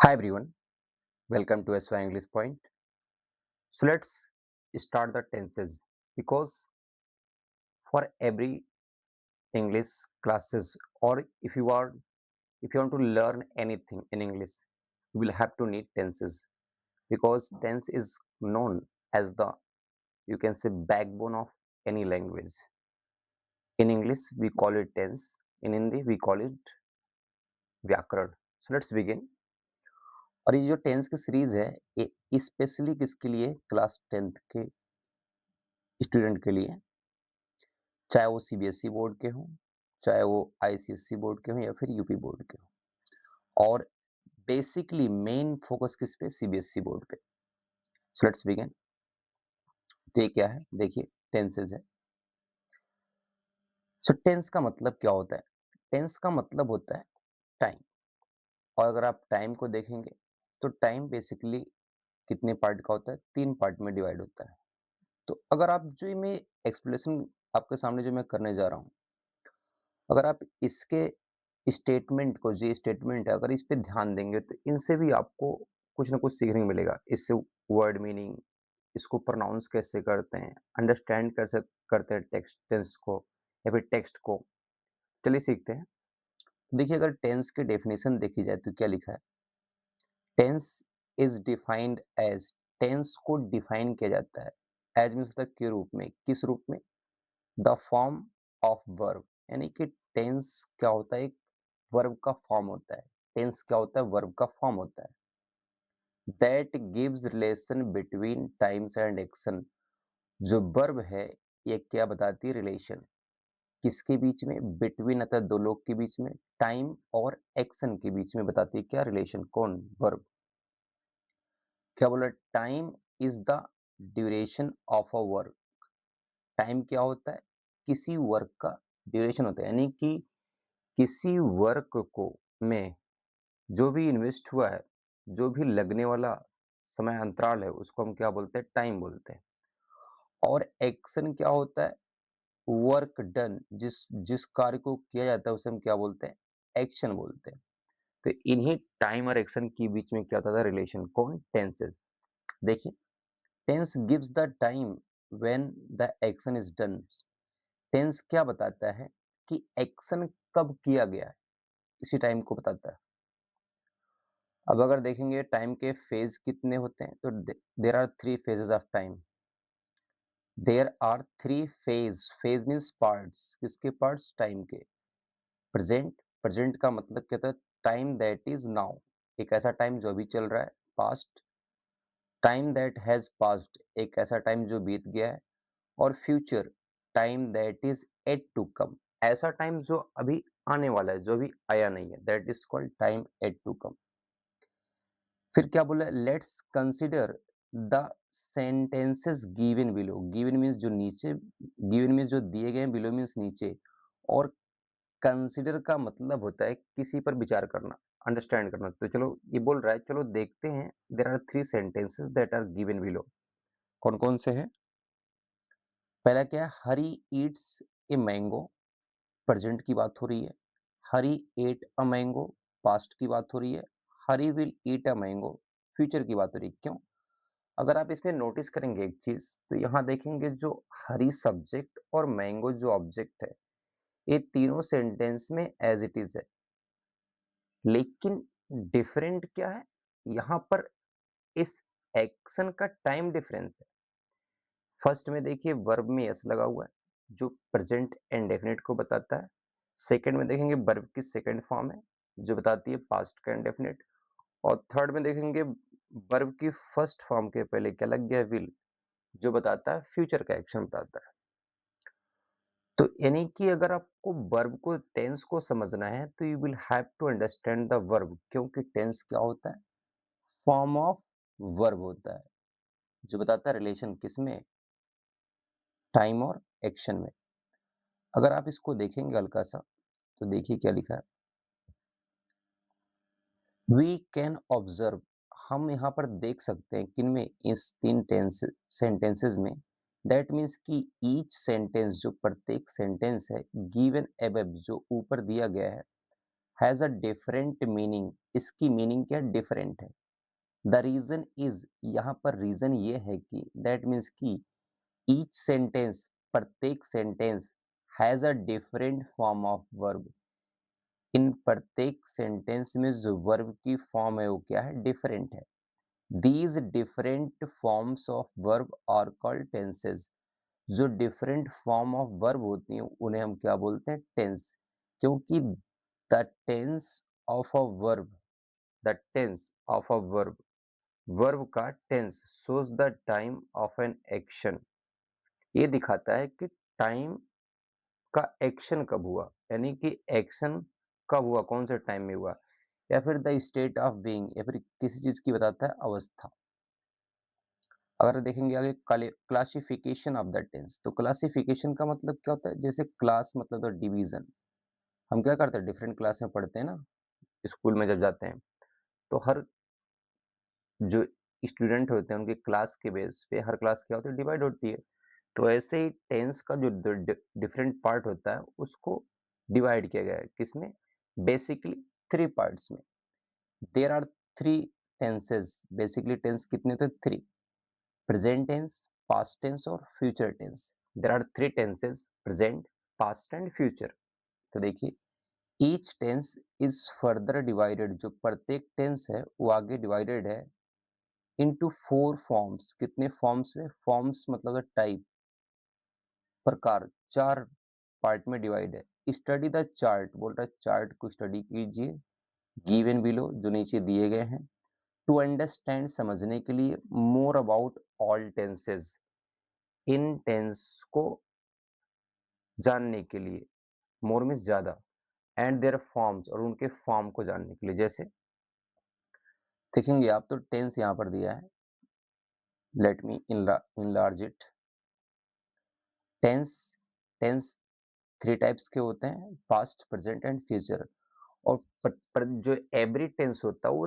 Hi everyone, welcome to SY English Point. So let's start the tenses because for every English classes or if you want to learn anything in English, you will have to need tenses because tense is known as the you can say backbone of any language. In English we call it tense, in Hindi we call it व्याकरण. So let's begin. और ये जो tense की series है ये specially किसके लिए class 10th के स्टूडेंट के लिए चाहे वो सीबीएसई बोर्ड के हों, चाहे वो आईसीएसई बोर्ड के हों या फिर यूपी बोर्ड के हों और बेसिकली मेन फोकस किस पे सीबीएसई बोर्ड पे. So let's begin. तो ये क्या है देखिए टेंसेज है. सो टेंस का मतलब क्या होता है? टेंस का मतलब होता है टाइम. और अगर आप टाइम को देखेंगे तो टाइम बेसिकली कितने पार्ट का होता है? 3 पार्ट में डिवाइड होता है. तो अगर आप जो मैं एक्सप्लेनेशन आपके सामने जो मैं करने जा रहा हूँ, अगर आप इसके स्टेटमेंट को जो स्टेटमेंट है अगर इस पे ध्यान देंगे तो इनसे भी आपको कुछ ना कुछ सीखने को मिलेगा. इससे वर्ड मीनिंग, इसको प्रोनाउंस कैसे करते हैं, अंडरस्टैंड कैसे करते हैं टेक्स्ट टेंस को या फिर टेक्स्ट को. चलिए सीखते हैं. देखिए अगर टेंस की डेफिनेशन देखी जाए तो क्या लिखा है? Tense is defined as. Tense को डिफाइन किया जाता है एज मीन्स होता है के रूप में. किस रूप में? The form of verb. यानी कि टेंस क्या होता है? एक वर्ब का फॉर्म होता है. टेंस क्या होता है? वर्ब का फॉर्म होता है. That gives relation between times and action. जो वर्ब है ये क्या बताती है? रिलेशन. किसके बीच में? बिटवीन अतः दो लोग के बीच में. टाइम और एक्शन के बीच में बताती है क्या? रिलेशन. कौन? वर्ब. क्या बोला? Time is the duration of a work. Time क्या होता है? किसी वर्क का ड्यूरेशन होता है. यानी कि किसी वर्क को में जो भी इन्वेस्ट हुआ है, जो भी लगने वाला समय अंतराल है उसको हम क्या बोलते हैं? टाइम बोलते हैं. और एक्शन क्या होता है? Work done. जिस जिस कार्य को किया जाता है उसे हम क्या बोलते हैं? एक्शन बोलते हैं. तो इन्हीं टाइम और एक्शन के बीच में क्या होता था? रिलेशन. कौन? टेंसेस. देखिए tense gives the time when the action is done. Tense क्या बताता है कि एक्शन कब किया गया है, इसी टाइम को बताता है. अब अगर देखेंगे टाइम के फेज कितने होते हैं तो there are 3 phases of time. There are 3 phase. Phase means parts. किसके पार्ट्स? टाइम के. प्रेजेंट. प्रेजेंट का मतलब क्या होता है? Time that is now. एक ऐसा टाइम जो अभी चल रहा है. Past. Time that has passed. एक ऐसा टाइम जो बीत गया है. और future. Time that is at to come. ऐसा टाइम जो अभी आने वाला है, जो अभी आया नहीं है, that is called time at to come. फिर क्या बोला? Let's consider the sentences given below. Given means जो नीचे, गिवन मीन्स जो दिए गए हैं, बिलो मीन्स नीचे. और कंसिडर का मतलब होता है किसी पर विचार करना, अंडरस्टैंड करना. तो चलो ये बोल रहा है, चलो देखते हैं. There are 3 sentences that are given below. कौन कौन से हैं? पहला क्या है? Hari eats a mango. Present की बात हो रही है. Hari ate a mango. Past की बात हो रही है. Hari will eat a mango. Future की बात हो रही है. क्यों? अगर आप इसमें नोटिस करेंगे एक चीज तो यहाँ देखेंगे जो हरी सब्जेक्ट और मैंगो जो ऑब्जेक्ट है, ये तीनों सेंटेंस में एज इट इज है. लेकिन डिफरेंट क्या है? यहाँ पर इस एक्शन का टाइम डिफरेंस है. फर्स्ट में देखिए वर्ब में एस लगा हुआ है जो प्रेजेंट इंडेफिनिट को बताता है. सेकंड में देखेंगे वर्ब की सेकंड फॉर्म है जो बताती है पास्ट का इंडेफिनिट. और थर्ड में देखेंगे वर्ब की फर्स्ट फॉर्म के पहले क्या लग गया? विल, जो बताता है फ्यूचर का एक्शन बताता है. तो यानी कि अगर आपको वर्ब को टेंस को समझना है तो you will have to understand the verb. क्योंकि टेंस क्या होता है? फॉर्म ऑफ वर्ब होता है जो बताता है रिलेशन किसमें? टाइम और एक्शन में. अगर आप इसको देखेंगे हल्का सा तो देखिए क्या लिखा है. We can observe. हम यहाँ पर देख सकते हैं किनमें? इस 3 टेंस सेंटेंसेस में. दैट मीन्स कि ईच सेंटेंस, जो प्रत्येक सेंटेंस है, गिवन अबव जो ऊपर दिया गया है, हैज़ अ डिफरेंट मीनिंग, इसकी मीनिंग क्या डिफरेंट है। द रीज़न इज़, यहाँ पर रीज़न ये है कि दैट मीन्स कि ईच सेंटेंस, प्रत्येक sentence has a different form of verb. इन प्रत्येक सेंटेंस में जो वर्ब की फॉर्म है वो क्या है, डिफरेंट है। These different forms of verb are called tenses. जो डिफरेंट फॉर्म ऑफ वर्ब होती हैं उन्हें हम क्या बोलते हैं, टेंस। क्योंकि the tense of a verb, the tense of a verb, verb का tense shows the time of an action. ये दिखाता है कि टाइम का एक्शन कब हुआ, यानी कि एक्शन कब हुआ, कौन से टाइम में हुआ, या फिर द स्टेट ऑफ बीइंग, या फिर किसी चीज की बताता है अवस्था। अगर देखेंगे आगे क्लासिफिकेशन ऑफ द टेंस, तो क्लासिफिकेशन का मतलब क्या होता है, जैसे क्लास मतलब तो डिवीजन। हम क्या करते हैं, डिफरेंट क्लास में पढ़ते हैं ना, स्कूल में जब जाते हैं, तो हर जो स्टूडेंट होते हैं उनके क्लास के बेस पे हर क्लास क्या होती है, डिवाइड होती है। तो ऐसे ही टेंस का जो डिफरेंट पार्ट होता है उसको डिवाइड किया गया है, किसमें, बेसिकली थ्री पार्ट्स में। There are three tenses, basically tense कितने थे, three. Present tense, past tense और future tense. There are three tenses, present, past and future. तो देखिए, each tense is further divided, जो प्रत्येक टेंस है वो आगे डिवाइडेड है इनटू फोर फॉर्म्स। कितने फॉर्म्स में, फॉर्म्स मतलब टाइप, प्रकार, चार पार्ट में डिवाइड है। स्टडी द चार्ट, बोल रहा है चार्ट को स्टडी कीजिए, गिवन बिलो, जो नीचे दिए गए हैं। टू अंडरस्टैंड, समझने के लिए। मोर अबाउट ऑल टेंसेज, इन टेंस को जानने के लिए। मोर मीन्स ज्यादा। एंड देयर फॉर्म्स, और उनके फॉर्म को जानने के लिए। जैसे देखेंगे आप, तो टेंस यहाँ पर दिया है, let me enlarge it. Tense, tense three types के होते हैं, पास्ट, प्रेजेंट एंड फ्यूचर। और जो एवरी टेंस होता है वो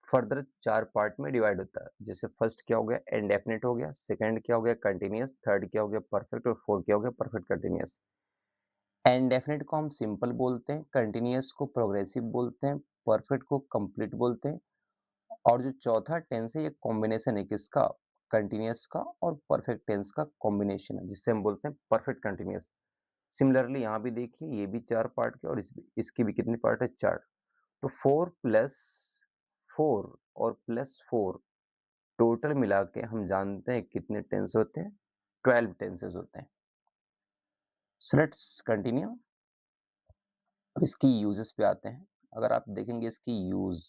फर्दर चार पार्ट में डिवाइड होता है। जैसे फर्स्ट क्या हो गया, इंडेफिनिट हो गया, सेकंड क्या हो गया, कंटिन्यूअस, थर्ड क्या हो गया, परफेक्ट, और फोर्थ क्या हो गया, परफेक्ट कंटिन्यूअस। इंडेफिनिट को हम सिंपल बोलते हैं, कंटिन्यूअस को प्रोग्रेसिव बोलते हैं, परफेक्ट को कंप्लीट बोलते हैं। और जो चौथा टेंस है ये कॉम्बिनेशन है किसका, कंटिन्यूअस का और परफेक्ट टेंस का कॉम्बिनेशन है, जिससे हम बोलते हैं परफेक्ट कंटिन्यूअस। सिमिलरली यहाँ भी देखिए, ये भी चार पार्ट के, और इसकी भी कितनी पार्ट है, चार। तो 4 + 4 और +4 टोटल मिला के हम जानते हैं कितने टेंस होते हैं, 12 टेंसेस होते हैं। So let's continue. अब इसकी यूजेस पे आते हैं। अगर आप देखेंगे इसकी यूज,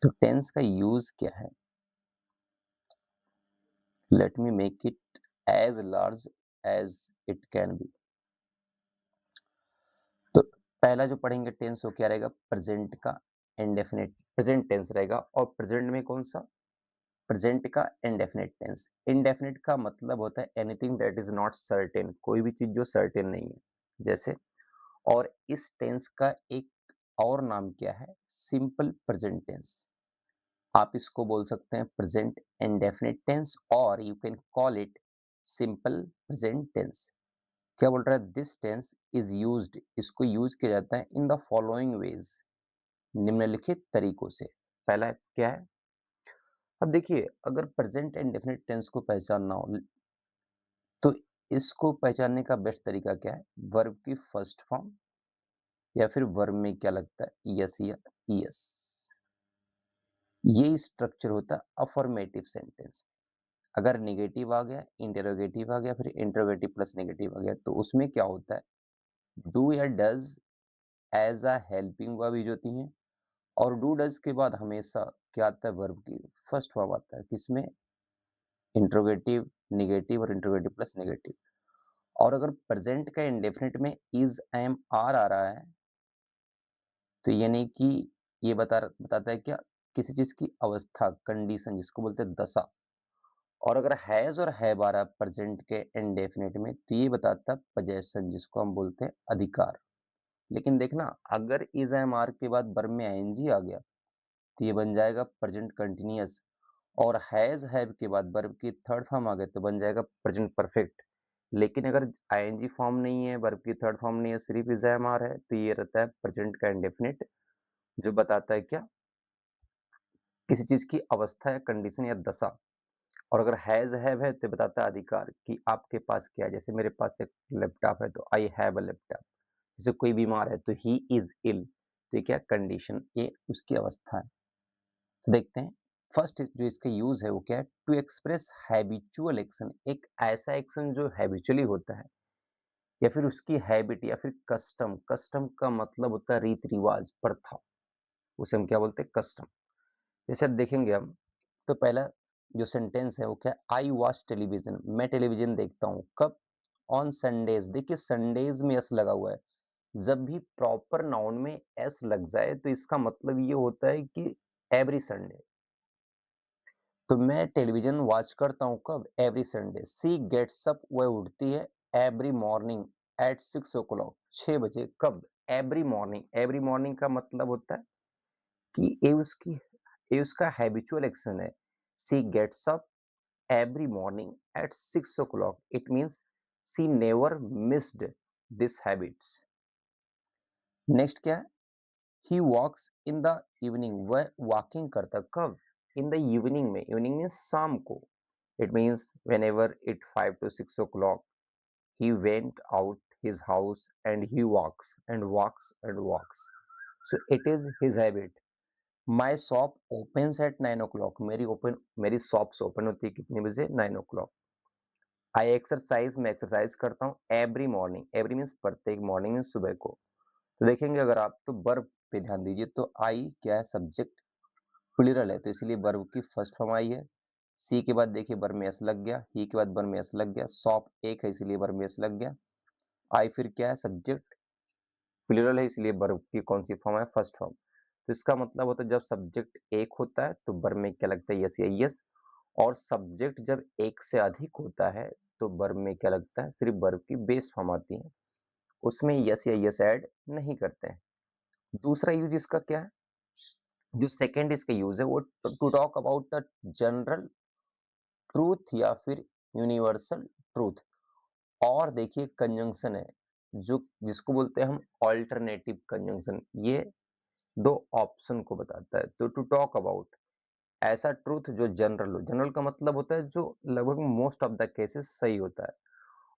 तो टेंस का यूज क्या है, let me make it as large as it can be. तो पहला जो पढ़ेंगे टेंस वो क्या रहेगा, प्रेजेंट का इंडेफिनिट, प्रेजेंट टेंस रहेगा। और प्रेजेंट में कौन सा, प्रेजेंट का इंडेफिनिट टेंस। इंडेफिनिट का मतलब होता है anything that is not certain, कोई भी चीज जो सर्टेन नहीं है, जैसे। और इस टेंस का एक और नाम क्या है, सिंपल प्रेजेंट टेंस। आप इसको बोल सकते हैं प्रेजेंट इंडेफिनिट टेंस, और you can call it simple present tense. क्या बोल रहा है, दिस टेंस इज यूज्ड, इसको यूज किया जाता है इन द फॉलोइंग वेज, निम्नलिखित तरीकों से। पहला क्या है, अब देखिए, अगर प्रेजेंट इंडेफिनिट टेंस को पहचानना हो तो इसको पहचानने का बेस्ट तरीका क्या है, वर्ब की फर्स्ट फॉर्म, या फिर वर्ब में क्या लगता है, यस या यस। ये स्ट्रक्चर होता है अफर्मेटिव सेंटेंस। अगर नेगेटिव आ गया, इंटरोगेटिव आ गया, फिर इंटरोगेटिव प्लस नेगेटिव आ गया, तो उसमें क्या होता है, डू या does as a helping verb use होती हैं। और डू डज के बाद हमेशा क्या आता है, वर्ब की फर्स्ट फॉर्म आता है, किसमें, इंट्रोगेटिव, नेगेटिव और इंट्रोगेटिव प्लस नेगेटिव। और अगर प्रेजेंट का इंडेफिनिट में इज, एम, आर आ रहा है, तो यानी कि ये बताता है क्या, किसी चीज की अवस्था, कंडीशन, जिसको बोलते हैं दशा। और अगर हैज और हैव आ रहा है प्रेजेंट के इंडेफिनिट में, तो ये बताता है पोजेशन, जिसको हम बोलते हैं अधिकार। लेकिन देखना, अगर इज, एम, आर के बाद वर्ब में आईएनजी आ गया, तो ये बन जाएगा प्रेजेंट कंटिन्यूअस। और हैज, हैव के बाद वर्ब की थर्ड फॉर्म आ गए तो बन जाएगा प्रेजेंट परफेक्ट। लेकिन अगर आईएनजी फॉर्म नहीं है, वर्ब की थर्ड फॉर्म नहीं है, सिर्फ इज एम आर है, तो ये रहता है प्रेजेंट का इंडेफिनिट, जो बताता है क्या, किसी चीज की अवस्था या कंडीशन या दशा। और अगर हैज हैव है तो बताता है अधिकार कि आपके पास क्या है। जैसे मेरे पास एक लैपटॉप है तो आई हैव अ लैपटॉप। जैसे कोई बीमार है तो ही इज इल, तो ये क्या कंडीशन, ये उसकी अवस्था है। तो देखते हैं फर्स्ट जो इसका यूज है वो क्या है, टू एक्सप्रेस हैबिचुअल एक्शन, एक ऐसा एक्शन जो हैबिचुअली होता है या फिर उसकी हैबिट या फिर कस्टम। कस्टम का मतलब होता है रीति रिवाज, प्रथा, उसे हम क्या बोलते हैं, कस्टम। जैसे अब देखेंगे हम, तो पहला जो सेंटेंस है वो क्या है, आई वॉच टेलीविजन, मैं टेलीविजन देखता हूँ, कब, ऑन संडेज। देखिए संडेज में एस लगा हुआ है, जब भी प्रॉपर नाउन में एस लग जाए तो इसका मतलब ये होता है कि एवरी संडे। तो मैं टेलीविजन वॉच करता हूँ कब, एवरी संडे। सी गेट्स अप, वह उठती है, एवरी मॉर्निंग एट 6 o'clock, 6 बजे। कब, एवरी मॉर्निंग। एवरी मॉर्निंग का मतलब होता है कि ये उसका हैबिचुअल एक्शन है। She gets up every morning at 6 o'clock. It means she never missed this habits. Next क्या है, he walks in the evening. वह walking करता कब, in the evening में। evening means शाम को। It means whenever it 5 to 6 o'clock he went out his house and he walks and walks and walks. So it is his habit. My shop opens at 9 o'clock. मेरी shops open होती है कितने बजे, 9 o'clock. आई exercise, मैं exercise करता हूँ every morning. Every means प्रत्येक, morning means सुबह को। तो देखेंगे अगर आप, तो वर्ब पे ध्यान दीजिए, तो आई क्या है, सब्जेक्ट प्लूरल है तो इसलिए वर्ब की फर्स्ट फॉर्म आई है। सी के बाद देखिए वर्ब में एस लग गया, ही के बाद वर्ब में एस लग गया, शॉप एक है इसलिए वर्ब में एस लग गया। आई फिर क्या है, सब्जेक्ट प्लूरल है इसलिए वर्ब की कौन सी फॉर्म है, फर्स्ट फॉर्म। तो इसका मतलब होता है जब सब्जेक्ट एक होता है तो वर्ब में क्या लगता है, यस या यस। और सब्जेक्ट जब एक से अधिक होता है तो वर्ब में क्या लगता है, सिर्फ वर्ब की बेस फॉर्म आती है, उसमें यस या यस ऐड नहीं करते हैं। दूसरा यूज इसका क्या है, जो सेकंड इसका यूज है वो to talk about a general truth या फिर यूनिवर्सल ट्रूथ। और देखिए कंजंक्शन है जो, जिसको बोलते हैं हम ऑल्टरनेटिव कंजंक्शन, ये दो ऑप्शन को बताता है। तो टू टॉक अबाउट ऐसा ट्रूथ जो जनरल हो। जनरल का मतलब होता है जो लगभग मोस्ट ऑफ द केसेस सही होता है।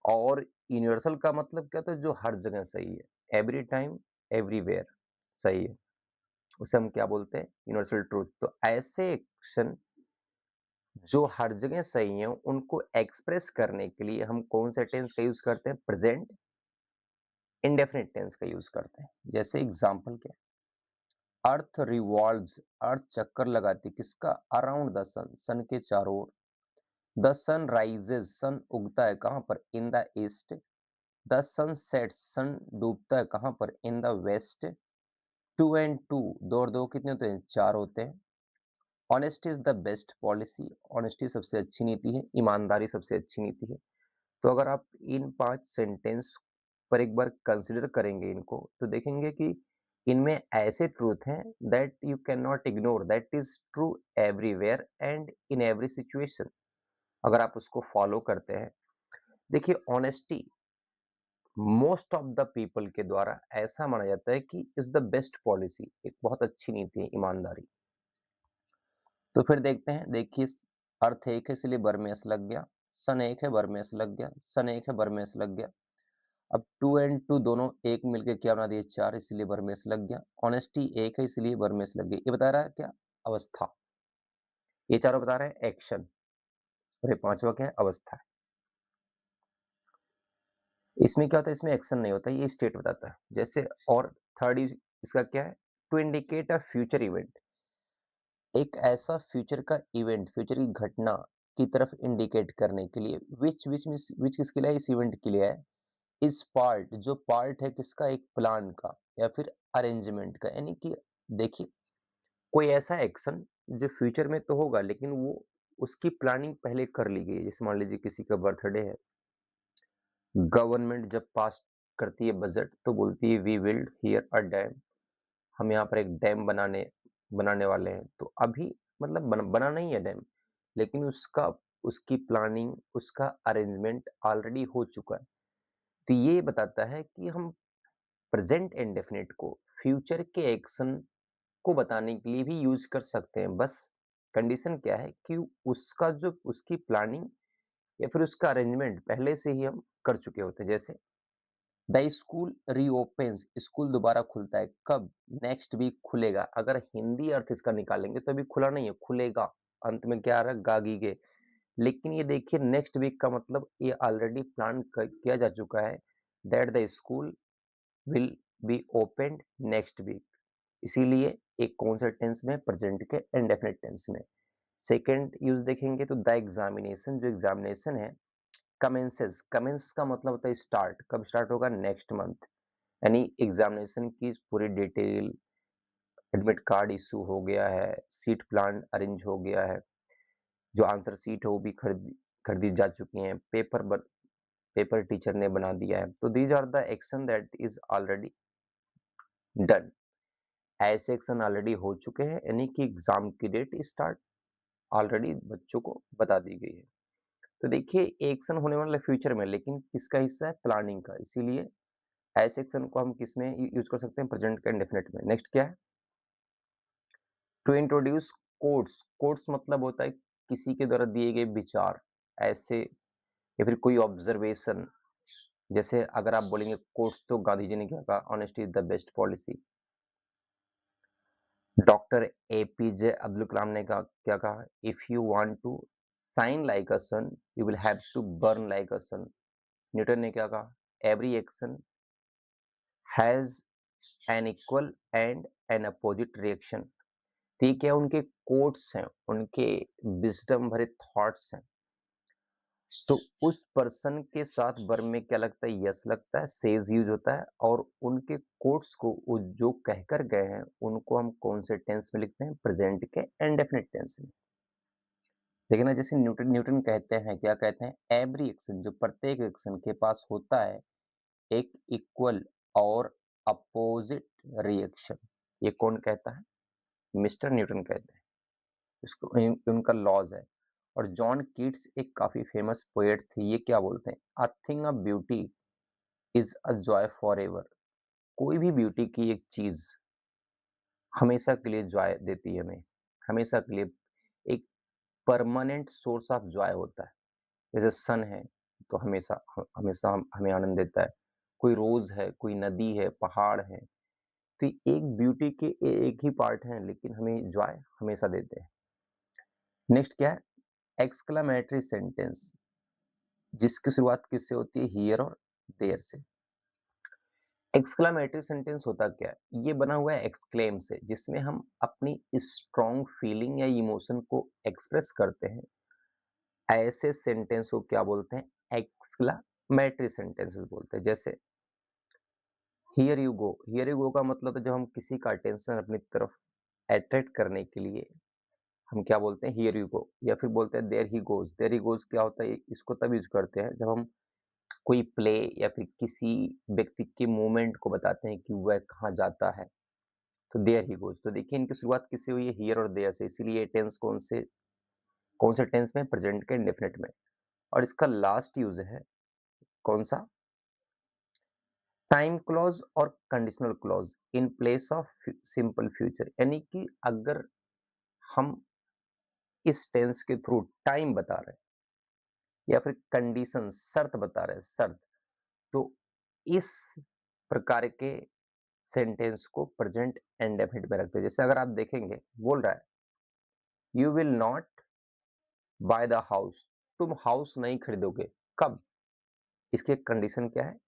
और यूनिवर्सल का मतलब क्या होता है, जो हर जगह सही है, एवरी टाइम एवरीवेयर सही है, उसे हम क्या बोलते हैं, यूनिवर्सल ट्रूथ। तो ऐसे एक्शन जो हर जगह सही है उनको एक्सप्रेस करने के लिए हम कौन से टेंस का यूज करते हैं, प्रेजेंट इंडेफिनिट टेंस का यूज करते हैं। जैसे एग्जांपल क्या, अर्थ रिवॉल्व्स, अर्थ चक्कर लगाती किसका, अराउंड द सन, सन के चारों ओर। द सन राइजेस, सन उगता है कहां पर, in the east. The sun sets, sun डूबता है कहां पर, in the west. Two and two, दो और दो कितने होते हैं, चार होते हैं। Honesty is the best policy, honesty सबसे अच्छी नीति है, ईमानदारी सबसे अच्छी नीति है। तो अगर आप इन 5 सेंटेंस पर एक बार कंसिडर करेंगे इनको, तो देखेंगे कि इनमें ऐसे ट्रूथ हैं that you can not ignore, that is true everywhere and in every situation. अगर आप उसको फॉलो करते हैं, देखिए honesty most of the people के द्वारा ऐसा माना जाता है कि इज द बेस्ट पॉलिसी, एक बहुत अच्छी नीति है ईमानदारी। तो फिर देखते हैं, देखिए अर्थ एक है इसलिए बर में एस लग गया, सन एक है बर में एस लग गया, सन एक है बर में एस लग गया। अब टू एंड टू दोनों एक मिलकर क्या बना दिए, चार, इसलिए बर में एस लग गया। ऑनेस्टी एक है इसलिए बर में एस लग गई। ये बता रहा है क्या, अवस्था। ये चारों बता रहे हैं एक्शन, और ये पांचवा क्या है, अवस्था है। इसमें क्या होता है, इसमें एक्शन नहीं होता, ये स्टेट बताता है। जैसे और थर्ड इसका क्या है, to indicate a future event, एक ऐसा फ्यूचर का इवेंट, फ्यूचर की घटना की तरफ इंडिकेट करने के लिए। विच किसके लिए, इस इवेंट के लिए है। इस पार्ट, जो पार्ट है किसका, एक प्लान का या फिर अरेंजमेंट का। यानी कि देखिए कोई ऐसा एक्शन जो फ्यूचर में तो होगा लेकिन वो उसकी प्लानिंग पहले कर ली गई है। जैसे मान लीजिए किसी का बर्थडे है, गवर्नमेंट जब पास करती है बजट तो बोलती है we will hear a dam, हम यहाँ पर एक डैम बनाने बनाने वाले हैं। तो अभी मतलब बना नहीं है डैम, लेकिन उसकी प्लानिंग, उसका अरेंजमेंट ऑलरेडी हो चुका है। तो ये बताता है कि हम प्रेजेंट इंडेफिनिट को फ्यूचर के एक्शन को बताने के लिए भी यूज कर सकते हैं। बस कंडीशन क्या है कि उसका जो उसकी प्लानिंग या फिर उसका अरेंजमेंट पहले से ही हम कर चुके होते हैं। जैसे द स्कूल रीओपन्स, स्कूल दोबारा खुलता है कब? नेक्स्ट वीक खुलेगा। अगर हिंदी अर्थ इसका निकालेंगे तो अभी खुला नहीं है, खुलेगा। अंत में क्या आ रहा है? गागीगे। लेकिन ये देखिए नेक्स्ट वीक का मतलब ये ऑलरेडी प्लान किया जा चुका है that the school will be opened next week. इसीलिए एक कौन से टेंस में? प्रेजेंट के इंडेफिनिट टेंस में। सेकेंड यूज देखेंगे तो द एग्जामिनेशन, जो एग्जामिनेशन है कमेंसेस, कमेंस का मतलब होता है स्टार्ट। कब स्टार्ट होगा? Next month. यानी एग्जामिनेशन की पूरी डिटेल, एडमिट कार्ड इशू हो गया है, सीट प्लान अरेंज हो गया है, जो आंसर सीट है वो भी खरीदी जा चुकी हैं, पेपर टीचर ने बना दिया है। तो these are the action that is already done. ऐसे एक्शन ऑलरेडी हो चुके हैं, यानी कि एग्जाम की डेट स्टार्ट ऑलरेडी बच्चों को बता दी गई है। तो देखिए एक्शन होने वाला फ्यूचर में, लेकिन किसका हिस्सा है? प्लानिंग का। इसीलिए ऐसे एक्शन को हम किस में यूज कर सकते हैं? प्रेजेंट का इंडेफिनिट में। नेक्स्ट क्या है? To introduce quotes. कोट्स मतलब होता है किसी के द्वारा दिए गए विचार, ऐसे या फिर कोई ऑब्जर्वेशन। जैसे अगर आप बोलेंगे कोट्स, तो गांधी जी ने क्या कहा? Honesty is the best policy. Doctor APJ Abdul Kalam ने कहा, क्या कहा? If you want to shine like a sun you will have to burn like a sun. Newton ने क्या कहा? Every action has an equal and an opposite reaction. ठीक है, उनके कोट्स हैं, उनके विजडम भरे थॉट्स हैं। तो उस पर्सन के साथ वर्ब में क्या लगता है? यस लगता है, सेज यूज होता है। और उनके कोट्स को वो जो कहकर गए हैं उनको हम कौन से टेंस में लिखते हैं? प्रेजेंट के इंडेफिनिट टेंस में। देखिए ना, जैसे न्यूटन न्यूटन कहते हैं, क्या कहते हैं? एवरी एक्शन, जो प्रत्येक एक्शन के पास होता है एक इक्वल और अपोजिट रिएक्शन। ये कौन कहता है? मिस्टर न्यूटन कहते हैं। इसको उनका लॉज है। और जॉन कीट्स एक काफी फेमस पोएट थे, ये क्या बोलते हैं? A thing of beauty is a joy for ever. कोई भी ब्यूटी की एक चीज हमेशा के लिए जॉय देती है हमें, हमेशा के लिए एक परमानेंट सोर्स ऑफ जॉय होता है। जैसे सन है तो हमेशा हमेशा हमें आनंद देता है। कोई रोज है, कोई नदी है, पहाड़ है। तो एक ब्यूटी के एक ही पार्ट हैं, लेकिन हमें जॉय हमेशा देते हैं। नेक्स्ट क्या है? एक्सक्लेमेटरी सेंटेंस, जिसकी शुरुआत किससे होती है? हियर और देयर से। एक्सक्लेमेटरी सेंटेंस होता क्या है? ये बना हुआ है एक्सक्लेम से, जिसमें हम अपनी स्ट्रॉन्ग फीलिंग या इमोशन को एक्सप्रेस करते हैं। ऐसे सेंटेंस को क्या बोलते हैं? एक्सक्लेमेटरी सेंटेंसेस बोलते हैं। जैसे here you go. Here you गो का मतलब है जब हम किसी का अटेंशन अपनी तरफ अट्रैक्ट करने के लिए हम क्या बोलते हैं? Here you go. या फिर बोलते हैं there he goes. There he goes क्या होता है? इसको तब यूज करते हैं जब हम कोई प्ले या फिर किसी व्यक्ति के मूवमेंट को बताते हैं कि वह कहाँ जाता है। तो देयर ही गोज। तो देखिए इनकी शुरुआत किससे हुई है? हियर और देयर से। इसीलिए टेंस कौन से टेंस में? प्रेजेंट के इंडेफिनिट में। और इसका लास्ट यूज है कौन सा? टाइम क्लॉज और conditional clause in place of simple future. यानी कि अगर हम इस टेंस के थ्रू टाइम बता रहे हैं या फिर कंडीशन शर्त बता रहे हैं, शर्त, तो इस प्रकार के सेंटेंस को प्रेजेंट इंडेफिनिट में रखते हैं। जैसे अगर आप देखेंगे, बोल रहा है you will not by the house. तुम हाउस नहीं खरीदोगे। कब? इसकी कंडीशन क्या है?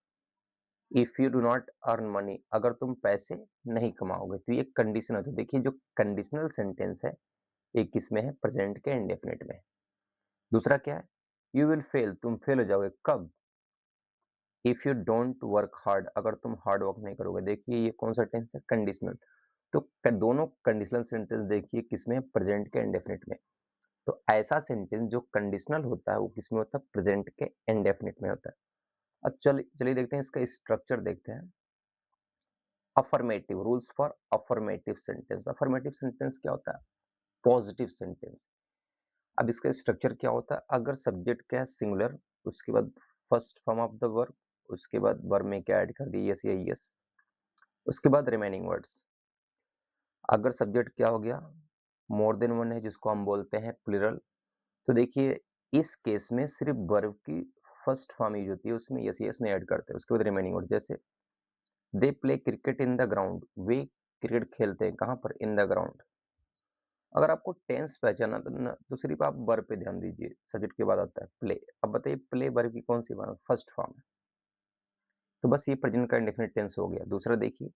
If you do not earn money. अगर तुम पैसे नहीं कमाओगे। तो ये कंडीशन है। तो देखिए जो कंडीशनल सेंटेंस है ये किस में है? प्रेजेंट के इंडेफिनिट में। दूसरा क्या है? You will fail. तुम फेल हो जाओगे। कब? If you don't work hard. अगर तुम हार्ड वर्क नहीं करोगे। देखिए ये कौन सा टेंस है? कंडीशनल। तो दोनों कंडीशनल सेंटेंस देखिए किसमें? प्रेजेंट के इंडेफिनिट में। तो ऐसा सेंटेंस जो कंडीशनल होता है वो किसमें होता है? प्रेजेंट के इंडेफिनिट में होता है। अब चलिए देखते हैं इसका स्ट्रक्चर देखते हैं। Affirmative, rules for affirmative sentence. Affirmative sentence क्या होता है? Positive sentence. अब इसका स्ट्रक्चर क्या होता है, अगर सब्जेक्ट क्या है सिंगुलर, उसके बाद first form of the verb, उसके बाद वर्ब में क्या ऐड कर दिया, यस या यस, उसके बाद रिमेनिंग वर्ड्स। अगर सब्जेक्ट क्या हो गया, मोर देन वन है, जिसको हम बोलते हैं प्लूरल, तो देखिए इस केस में सिर्फ वर्ब की फर्स्ट फॉर्म यूज होती है, उसमें यस यस नहीं ऐड करते, उसके बाद रिमेनिंग वर्ड, जैसे they play cricket in the ground, way cricket खेलते हैं कहाँ पर, इन द ग्राउंड। अगर आपको टेंस पहचाना तो सिर्फ आप वर्ब पे ध्यान दीजिए, सब्जेक्ट के बाद आता है प्ले। अब बताइए प्ले वर्ब की कौन सी फॉर्म है, फर्स्ट फॉर्म है, तो बस ये प्रेजेंट का इंडेफिनिट टेंस हो गया। दूसरा देखिए,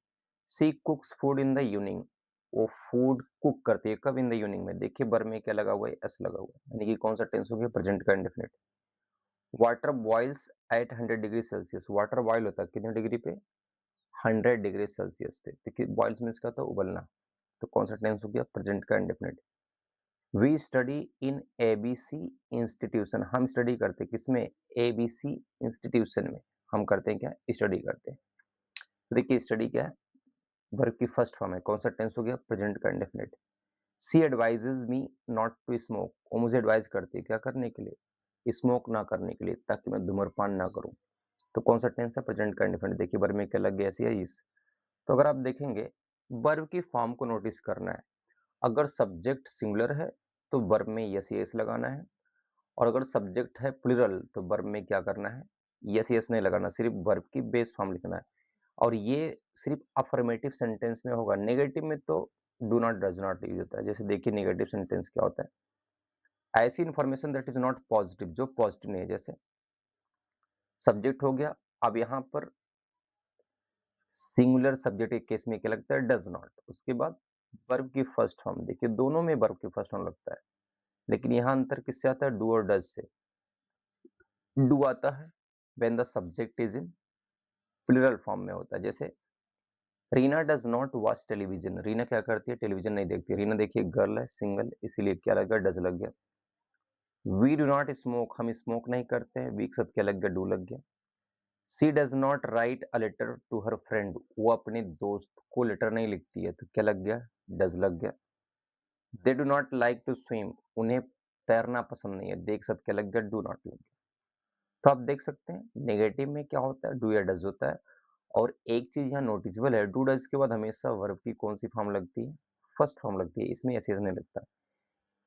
she cooks food in the evening, वो फूड कुक करती है कब, इन द इवनिंग में। देखिए वर्ब में क्या लगा हुआ है, एस लगा हुआ है, यानी कि कौन सा टेंस हो गया, प्रेजेंट का indefinite. Water boils at 100 degree celsius, water boil होता है कितने डिग्री पे, 100 डिग्री सेल्सियस पे। देखिए बॉइल्स मीन्स क्या होता है, उबलना, तो कौन सा टेंस हो गया, प्रेजेंट का indefinite. We study in ABC institution, हम स्टडी करते किसमें, एबीसी इंस्टीट्यूशन में, हम करते हैं क्या, स्टडी करते हैं। तो देखिए स्टडी क्या है, वर्ब की फर्स्ट फॉर्म है, कौन सा टेंस हो गया, प्रेजेंट का indefinite. She advises me not to smoke, वो मुझे एडवाइस करती है क्या करने के लिए, स्मोक ना करने के लिए, ताकि मैं धूम्रपान ना करूं। तो कौन सा टेंस है, प्रेजेंट का इंडेफिनिट। देखिए वर्ब में क्या लग गया, ऐसी है इस। तो अगर आप देखेंगे वर्ब की फॉर्म को नोटिस करना है, अगर सब्जेक्ट सिंगुलर है तो वर्ब में यस यस लगाना है, और अगर सब्जेक्ट है प्लूरल तो वर्ब में क्या करना है, यस यस नहीं लगाना, सिर्फ वर्ब की बेस फॉर्म लिखना है। और ये सिर्फ अफर्मेटिव सेंटेंस में होगा, नेगेटिव में तो do not does not use होता है। जैसे देखिए नेगेटिव सेंटेंस क्या होता है, ऐसी information that is not positive, जो पॉजिटिव नहीं है। जैसे सब्जेक्ट हो गया, अब यहाँ पर सिंगुलर सब्जेक्ट के केस में क्या लगता है, डज नॉट, उसके बाद वर्ब की फर्स्ट फॉर्म। देखिए दोनों में वर्ब की फर्स्ट फॉर्म लगता है, लेकिन यहाँ अंतर किससे आता है, डू और डज से। डू आता है when the subject is in plural form में होता है। जैसे Reena does not watch television, Reena क्या करती है, टेलीविजन नहीं देखती। रीना देखिए गर्ल है, सिंगल, इसीलिए क्या लग गया, डज लग गया। वी डू नॉट स्मोक, हम स्मोक नहीं करते हैं, वी के साथ क्या लग गया, डू लग गया। She does not write a letter to her friend, वो अपने दोस्त को लेटर नहीं लिखती है, तो क्या लग गया, डज लग गया। They do not like to swim, उन्हें तैरना पसंद नहीं है, देख सकते क्या लग गया, डू नॉट लग गया। तो आप देख सकते हैं नेगेटिव में क्या होता है, डू या डज होता है। और एक चीज यहाँ नोटिसेबल है, डू डज के बाद हमेशा वर्ब की कौन सी फॉर्म लगती है, फर्स्ट फॉर्म लगती है, इसमें यस यस नहीं लगता।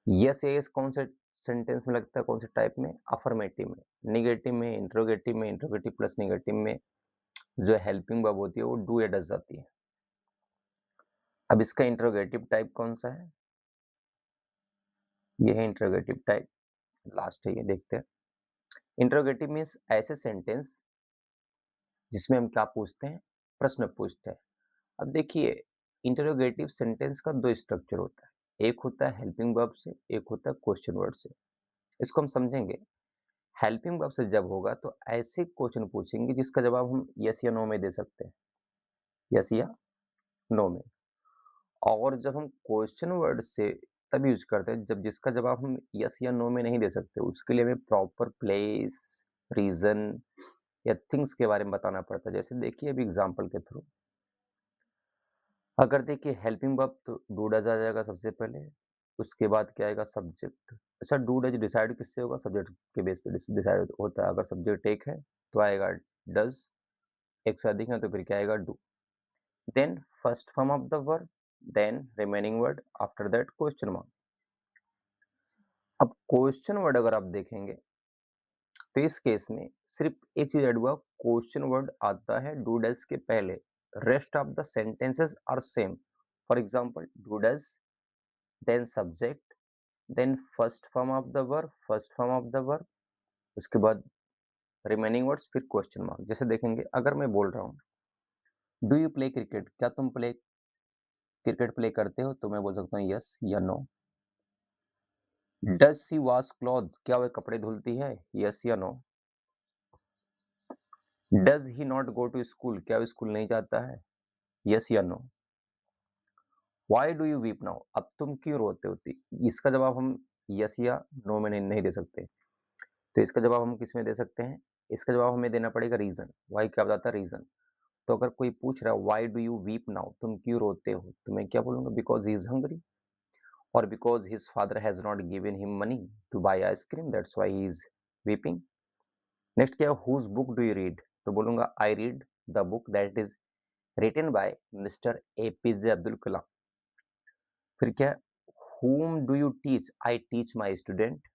यस यस कौन से सेंटेंस में लगता है, कौन से टाइप में, अफर्मेटिव में। नेगेटिव में, इंट्रोगेटिव प्लस नेगेटिव में जो हेल्पिंग वर्ब होती है वो डू या डज आती है। अब इसका इंट्रोगेटिव टाइप कौन सा है, ये है इंट्रोगेटिव टाइप, लास्ट है ये, देखते हैं। इंट्रोगेटिव मीन्स ऐसे सेंटेंस जिसमें हम क्या पूछते हैं, प्रश्न पूछते हैं। अब देखिए इंटरोगेटिव सेंटेंस का दो स्ट्रक्चर होता है, एक होता है हेल्पिंग वर्ब से, एक होता है क्वेश्चन वर्ड से। इसको हम समझेंगे। हेल्पिंग वर्ब से जब होगा तो ऐसे क्वेश्चन पूछेंगे जिसका जवाब हम यस या नो में दे सकते हैं, यस या नो में। और जब हम क्वेश्चन वर्ड से तब यूज करते हैं जब जिसका जवाब हम यस या नो में नहीं दे सकते, उसके लिए हमें प्रॉपर प्लेस, रीजन या थिंग्स के बारे में बताना पड़ता है। जैसे देखिए अभी एग्जाम्पल के थ्रू, अगर देखिए हेल्पिंग वर्ब तो डू डज आ जाएगा सबसे पहले, उसके बाद क्या आएगा, सब्जेक्ट। अच्छा डू डज डिसाइड किससे होगा, सब्जेक्ट के बेस पे डिसाइड होता है। अगर सब्जेक्ट एक है तो आएगा डज, एक से अधिक है तो फिर क्या आएगा, do. Then first form of the verb, then remaining word, after that question mark. अब क्वेश्चन वर्ड अगर आप देखेंगे तो इस केस में सिर्फ एक चीज ऐड हुआ, क्वेश्चन वर्ड आता है डू डज के पहले, rest of the sentences are same. For example do does, then subject, then first form of the verb, उसके बाद रिमेनिंग वर्ड्स, फिर क्वेश्चन मार्क। जैसे देखेंगे अगर मैं बोल रहा हूँ डू यू प्ले क्रिकेट, क्या तुम क्रिकेट प्ले करते हो, तो मैं बोल सकता हूँ यस या no. Does she wash cloth, क्या वह कपड़े धुलती है, यस या no. Does he not go to school, क्या वो स्कूल नहीं जाता है, यस या no. Why do you weep now, अब तुम क्यों रोते होती, इसका जवाब हम यस या नो में नहीं दे सकते, तो इसका जवाब हम किस में दे सकते हैं, इसका जवाब हमें देना पड़ेगा रीजन। वाई क्या बताता है, रीजन। तो अगर कोई पूछ रहा है Y do you weep now, तुम क्यों रोते हो, तो मैं क्या बोलूंगा, because he is hungry. or because his father has not given him money to buy ice cream, that's why he is weeping. Next क्या है, whose book do you read? तो बोलूंगा I read the book that is written by Mr. APJ Abdul Kalam. फिर क्या है, whom do you teach? I teach my student.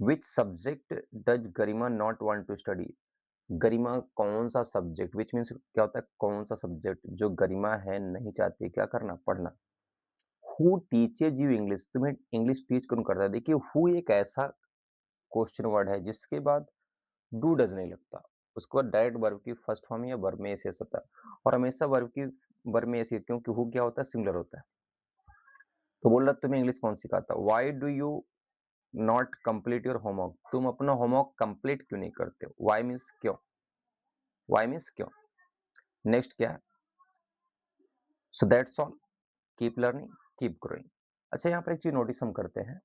Which subject does Garima not want to study? गरिमा कौन सा subject, which means क्या होता है, कौन सा सब्जेक्ट जो गरिमा है नहीं चाहती क्या करना, पढ़ना. हु टीचेज यू इंग्लिश, तुम्हें इंग्लिश टीच कौन करता है. देखिए हु एक ऐसा क्वेश्चन वर्ड है जिसके बाद डू डज नहीं लगता, उसके बाद डायरेक्ट वर्ब की फर्स्ट फॉर्म या वर्ब में ऐसे होता है, और हमेशा वर्ब में ऐसे क्योंकि हु क्या होता है, सिंगुलर होता है. तो बोल रहा तुम्हें इंग्लिश कौन सिखाता, Y do you not complete your homework, तुम अपना होमवर्क कंप्लीट क्यों नहीं करते. वाई मीन्स क्यों, वाई मीन्स क्यों. नेक्स्ट क्या है, सो that's all, keep learning keep growing. अच्छा यहाँ पर एक चीज नोटिस हम करते हैं,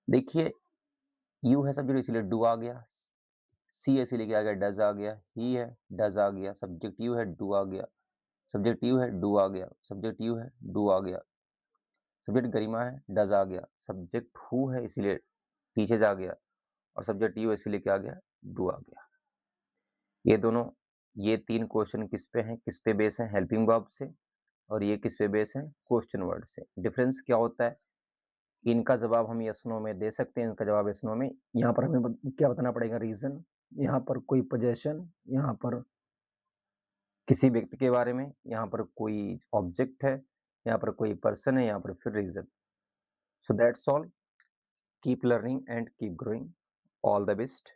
देखिए यू है सब्जेक्ट इसलिए डू आ गया, सी इसीलिए क्या आ गया, डज आ गया, ही है डज आ गया, सब्जेक्ट यू है डू आ गया, सब्जेक्ट यू है डू आ गया, सब्जेक्ट यू है डू आ गया, सब्जेक्ट गरिमा है डज आ गया, सब्जेक्ट हु है इसीलिए टीचर्स आ गया, और सब्जेक्ट यू इसीलिए क्या आ गया, डू आ गया. ये दोनों, ये तीन क्वेश्चन किस पे हैं, किस पे बेस है, हेल्पिंग वर्ब से, और ये किस पे बेस है, क्वेश्चन वर्ड से. डिफरेंस क्या होता है, इनका जवाब हम यस नो में दे सकते हैं, इनका जवाब यस नो में. यहाँ पर हमें क्या बताना पड़ेगा, रीजन, यहाँ पर कोई पोजेशन, यहाँ पर किसी व्यक्ति के बारे में, यहाँ पर कोई ऑब्जेक्ट है, यहाँ पर कोई पर्सन है, यहाँ पर फिर reason. So that's all, keep learning and keep growing. All the best.